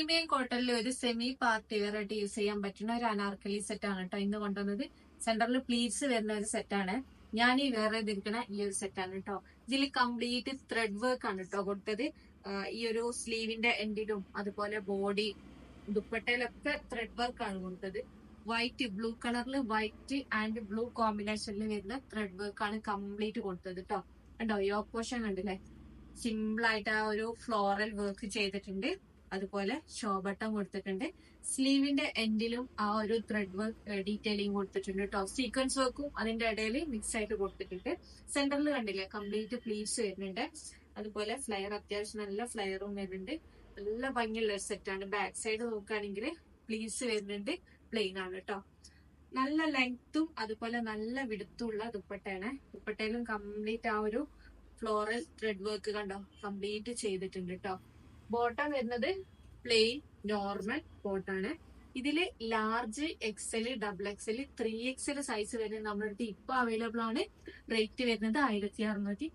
Premium കോട്ടണിൽ ഒരു semi party wear ആയിട്ട് യൂസ് ചെയ്യാൻ പറ്റുന്ന ഒരു അനാർക്കലി സെറ്റ് ആണ് കേട്ടോ ഇന്ന് കൊണ്ടുവന്നത്. സെന്ററിൽ പ്ലീറ്റ്സ് വരുന്ന ഒരു സെറ്റാണ്. ഞാൻ ഈ വേറെ ഇതിരിക്കണ ഈ ഒരു സെറ്റാണ് കേട്ടോ. ഇതിൽ കംപ്ലീറ്റ് ത്രെഡ് വർക്ക് ആണ് കേട്ടോ കൊടുത്തത്. ഈ ഒരു സ്ലീവിന്റെ എൻഡിലും അതുപോലെ ബോഡി ദുപ്പട്ടയിലൊക്കെ ത്രെഡ് വർക്ക് ആണ് കൊടുത്തത്. വൈറ്റ് ബ്ലൂ കളറിൽ വൈറ്റ് ആൻഡ് ബ്ലൂ കോമ്പിനേഷനിൽ വരുന്ന ത്രെഡ് വർക്ക് ആണ് കംപ്ലീറ്റ് കൊടുത്തത് കേട്ടോ. കണ്ടോ യോക്ക് പോർഷൻ കണ്ടില്ലേ, സിമ്പിൾ ആയിട്ട് ആ ഒരു ഫ്ലോറൽ വർക്ക് ചെയ്തിട്ടുണ്ട്. അതുപോലെ ഷോ ബട്ടൺ കൊടുത്തിട്ടുണ്ട്. സ്ലീവിന്റെ എൻഡിലും ആ ഒരു ത്രെഡ് വർക്ക് ഡീറ്റെയിലിംഗ് കൊടുത്തിട്ടുണ്ട് കേട്ടോ. സീക്വൻസ് വർക്കും അതിന്റെ ഇടയിൽ മിക്സ് ആയിട്ട് കൊടുത്തിട്ടുണ്ട്. സെന്ററിൽ കണ്ടില്ലേ കംപ്ലീറ്റ് പ്ലീറ്റ്സ് വരുന്നുണ്ട്. അതുപോലെ ഫ്ലയർ അത്യാവശ്യം നല്ല ഫ്ലയറും വരുന്നുണ്ട്. നല്ല ഭംഗിയുള്ള ഒരു സെറ്റാണ്. ബാക്ക് സൈഡ് നോക്കുകയാണെങ്കിൽ പ്ലീറ്റ്സ് വരുന്നുണ്ട്. പ്ലെയിൻ ആണ് കേട്ടോ. നല്ല ലെങ്ത്തും അതുപോലെ നല്ല വിടുത്തുള്ള ദുപ്പട്ടയാണ്. ദുപ്പട്ടയിലും കംപ്ലീറ്റ് ആ ഒരു ഫ്ലോറൽ ത്രെഡ് വർക്ക് കണ്ടോ കംപ്ലീറ്റ് ചെയ്തിട്ടുണ്ട് കേട്ടോ. ബോട്ടം വരുന്നത് പ്ലെയിൻ നോർമൽ ബോട്ടാണ്. ഇതില് large XL, double XL, 3XL size വരുന്നത് നമ്മുടെ അടുത്ത് ഇപ്പൊ അവൈലബിൾ ആണ്. റേറ്റ് വരുന്നത് 1690.